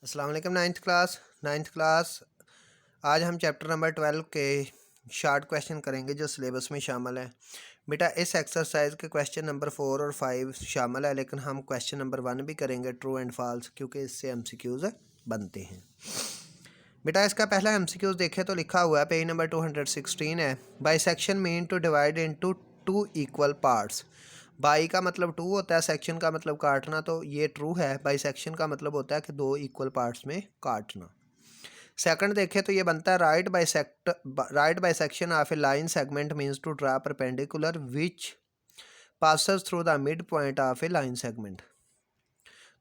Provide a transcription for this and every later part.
अस्सलाम वालेकुम ninth class. आज हम चैप्टर नंबर 12 के शार्ट क्वेश्चन करेंगे जो सिलेबस में शामिल है। बेटा इस एक्सरसाइज के क्वेश्चन नंबर 4 और 5 शामिल है, लेकिन हम क्वेश्चन नंबर 1 भी करेंगे ट्रू एंड फॉल्स, क्योंकि इससे एमसीक्यूज बनते हैं। बेटा इसका पहला एमसीक्यूज देखें तो लिखा हुआ है पेज नंबर 216 है, bisection mean to divide into two equal parts. Bi का मतलब टू होता है, सेक्शन का मतलब काटना, तो ये ट्रू है। बाइसेक्शन का मतलब होता है कि दो इक्वल पार्ट्स में काटना। सेकंड देखें तो ये बनता है right bisection of a line segment means to draw perpendicular which passes through the mid point of a line segment.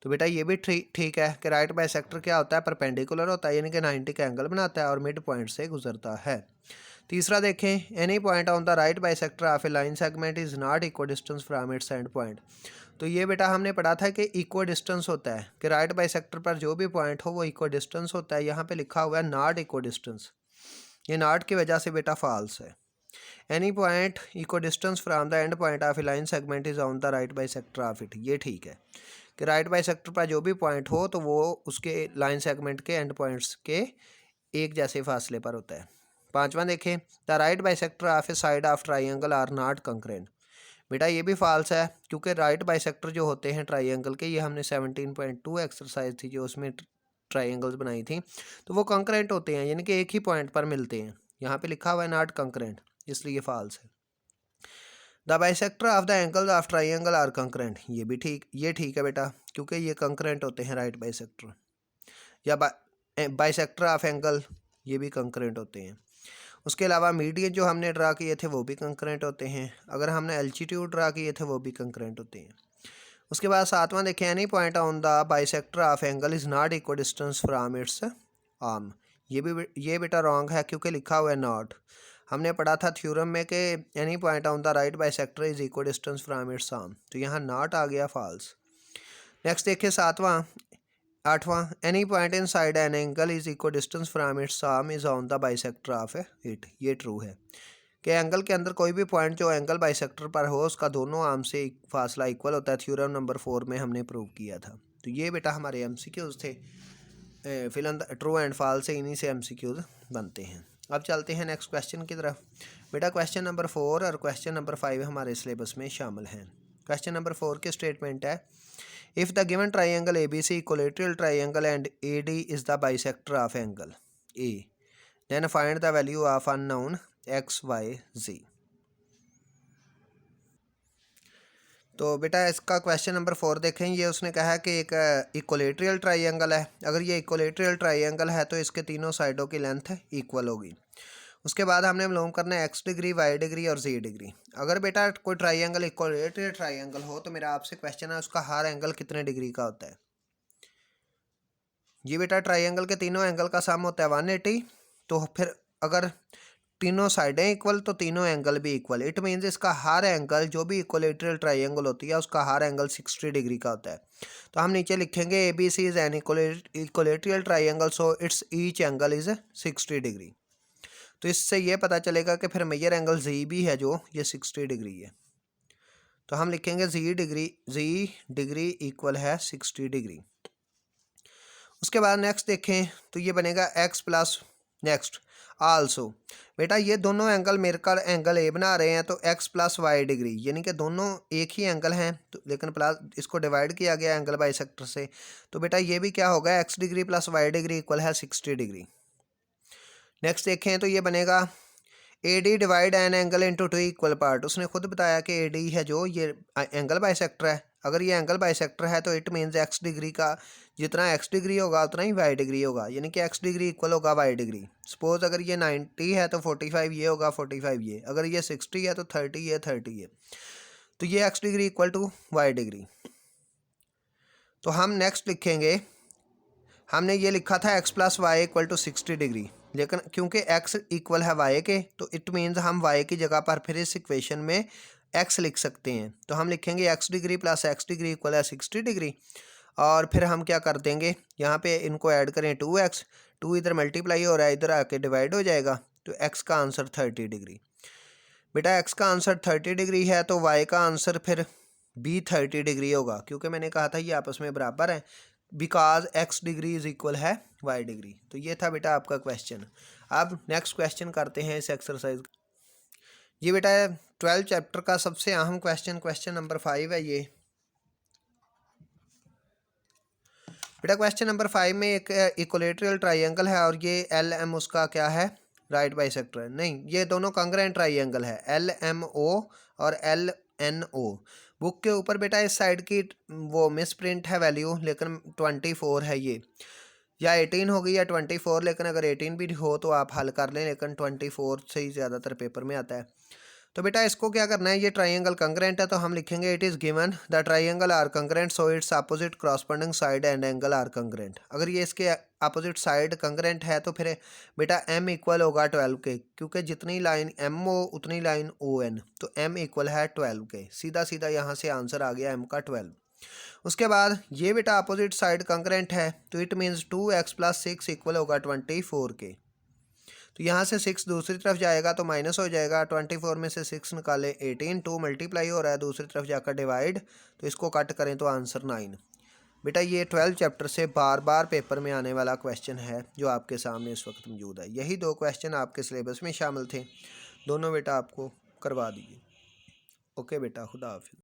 तो बेटा ये भी ठीक है कि राइट बाइसेक्टर क्या होता है, परपेंडिकुलर होता है, यानी कि 90 का एंगल बनाता है और मिड पॉइंट से गुजरता है। तीसरा देखें, any point on the right bisector of a line segment is not equal distance from its and point. तो ये बेटा हमने पढ़ा था कि इक्वल डिस्टेंस होता है कि राइट बाइसेक्टर पर जो भी पॉइंट हो वो इक्वल डिस्टेंस होता है। यहाँ पे लिखा हुआ है नॉट इक्वल डिस्टेंस, ये नॉट की वजह से बेटा फॉल्स है। Any point equal distance from the end point of a line segment is on the right bisector of it, ये ठीक है कि राइट बाइसेक्टर पर जो भी पॉइंट हो तो वो उसके लाइन सेगमेंट के एंड पॉइंट्स के एक जैसे फासले पर होता है। पांचवा देखें, the right bisector of a side of triangle are not concurrent. बेटा ये भी फॉल्स है, क्योंकि राइट बाइसेक्टर जो होते हैं ट्राइंगल के, ये हमने 17.2 एक्सरसाइज थी जो उसमें ट्राइंगल्स बनाई थी, तो वो कंकरेंट होते हैं, यानी कि एक ही पॉइंट पर मिलते हैं। यहाँ पे लिखा हुआ है नॉट कंकरेंट, इसलिए फॉल्स है। The bisector of the angle of triangle are concurrent, ये ठीक है बेटा, क्योंकि ये कंकरेंट होते हैं राइट बाइसेक्टर। या बाइसेक्टर ऑफ एंगल, ये भी कंकरेंट होते हैं। उसके अलावा मीडियन जो हमने ड्रा किए थे वो भी कंकरेंट होते हैं। अगर हमने एल्टीट्यूड ड्रा किए थे वो भी कंकरेंट होते हैं। उसके बाद सातवां देखें, any point on the bisector of angle is not equal distance from its arm. ये बेटा रॉन्ग है, क्योंकि लिखा हुआ है नॉट। हमने पढ़ा था थ्योरम में कि any point on the right bisector is equal distance from its arm, तो यहाँ नॉट आ गया फॉल्स। नेक्स्ट देखिए आठवां, any point in side an angle is equal distance from its arm is on the bisector of it, ये true है कि angle के अंदर कोई भी पॉइंट जो एंगल बाइसेक्टर पर हो उसका दोनों आर्म से फासला इक्वल होता है। थ्योरम नंबर 4 में हमने प्रूव किया था। तो ये बेटा हमारे एमसीक्यूज थे। फिलहाल ट्रू एंड फॉल्स से इन्हीं से एमसीक्यूज बनते हैं। अब चलते हैं नेक्स्ट क्वेश्चन की तरफ। बेटा क्वेश्चन नंबर 4 और क्वेश्चन नंबर 5 हमारे सिलेबस में शामिल हैं। क्वेश्चन नंबर 4 की स्टेटमेंट है, if the given triangle ABC equilateral triangle and AD is the bisector of angle A, then find the value of unknown XYZ। तो बेटा इसका क्वेश्चन नंबर 4 देखें, ये उसने कहा कि एक इक्विलेटरल ट्राइंगल है। अगर ये इक्विलेटरल ट्राइंगल है तो इसके तीनों साइडों की लेंथ इक्वल होगी। उसके बाद हमने मालूम करना है X डिग्री, Y डिग्री और Z डिग्री। अगर बेटा कोई ट्राइंगल इक्विलेटरल ट्राइंगल हो तो मेरा आपसे क्वेश्चन है उसका हर एंगल कितने डिग्री का होता है। ये बेटा ट्राइंगल के तीनों एंगल का सम होता है 180। तो फिर अगर तीनों साइडें इक्वल तो तीनों एंगल भी इक्वल, इट मीन्स इसका हर एंगल, जो भी इक्विलेटरल ट्राइंगल होती है उसका हर एंगल 60 डिग्री का होता है। तो हम नीचे लिखेंगे ABC is an equilateral triangle so it's each angle is 60 degree. तो इससे ये पता चलेगा कि फिर मेजर एंगल Z भी है जो ये 60 डिग्री है। तो हम लिखेंगे Z डिग्री इक्वल है 60 डिग्री। उसके बाद नेक्स्ट देखें तो ये बनेगा X प्लस नेक्स्ट आल्सो। बेटा ये दोनों एंगल मिलकर एंगल A बना रहे हैं, तो X प्लस Y डिग्री, यानी कि दोनों एक ही एंगल हैं तो लेकिन प्लस इसको डिवाइड किया गया एंगल बाइसेक्टर से। तो बेटा ये भी क्या होगा, X degree plus Y degree equal है 60 डिग्री। नेक्स्ट देखें तो ये बनेगा AD divide an angle into two equal part. उसने खुद बताया कि AD है जो ये एंगल बाइसेक्टर है। अगर ये एंगल बाइसेक्टर है तो इट मीन्स X डिग्री का जितना X डिग्री होगा उतना ही Y डिग्री होगा, यानी कि X डिग्री इक्वल होगा Y डिग्री। सपोज अगर ये 90 है तो 45 ये होगा, 45 ये, अगर ये 60 है तो 30 ये, 30 ये, तो ये X degree equal to Y degree. तो हम नेक्स्ट लिखेंगे, हमने ये लिखा था X plus Y equal to 60 degree, लेकिन क्योंकि X इक्वल है Y के तो इट मीन्स हम Y की जगह पर फिर इस इक्वेशन में X लिख सकते हैं। तो हम लिखेंगे X degree plus X degree equal है 60 डिग्री, और फिर हम क्या कर देंगे, यहाँ पे इनको ऐड करें 2X, 2 इधर मल्टीप्लाई हो रहा है, इधर आके डिवाइड हो जाएगा, तो X का आंसर 30 डिग्री। बेटा X का आंसर 30 डिग्री है तो Y का आंसर फिर भी 30 डिग्री होगा, क्योंकि मैंने कहा था ये आपस में बराबर है। Because x degree is equal है y डिग्री। तो ये था बेटा आपका क्वेश्चन। अब नेक्स्ट क्वेश्चन करते हैं इस एक्सरसाइज। ये बेटा 12 चैप्टर का सबसे अहम क्वेश्चन, क्वेश्चन नंबर 5 है ये। बेटा क्वेश्चन नंबर 5 में एक इक्विलेटरल ट्राइंगल है और ये एल एम उसका क्या है, राइट बाइसेक्टर है। नहीं, ये दोनों कांग्रुएंट ट्राइंगल है, एल एम ओ और एल एन ओ। बुक के ऊपर बेटा इस साइड की वो मिस प्रिंट है वैल्यू, लेकिन 24 है ये, या 18 होगी या 24, लेकिन अगर 18 भी हो तो आप हल कर लें, लेकिन 24 से ही ज़्यादातर पेपर में आता है। तो बेटा इसको क्या करना है, ये ट्राइंगल कंकरेंट है तो हम लिखेंगे it is given the triangle are congruent so it's opposite corresponding side and angle are congruent. अगर ये इसके अपोजिट साइड कंकरेंट है तो फिर बेटा m इक्वल होगा 12 के, क्योंकि जितनी लाइन एम ओ उतनी लाइन ओ एन, तो m इक्वल है 12 के। सीधा सीधा यहाँ से आंसर आ गया m का 12। उसके बाद ये बेटा अपोजिट साइड कंकरेंट है तो इट मीन्स 2x + 6 इक्वल होगा 24 के। तो यहाँ से 6 दूसरी तरफ जाएगा तो माइनस हो जाएगा, 24 में से 6 निकाले 18, 2 मल्टीप्लाई हो रहा है दूसरी तरफ जाकर डिवाइड, तो इसको कट करें तो आंसर 9। बेटा ये 12 चैप्टर से बार बार पेपर में आने वाला क्वेश्चन है जो आपके सामने इस वक्त मौजूद है। यही 2 क्वेश्चन आपके सिलेबस में शामिल थे, दोनों बेटा आपको करवा दिए। ओके बेटा, खुदा हाफिज़।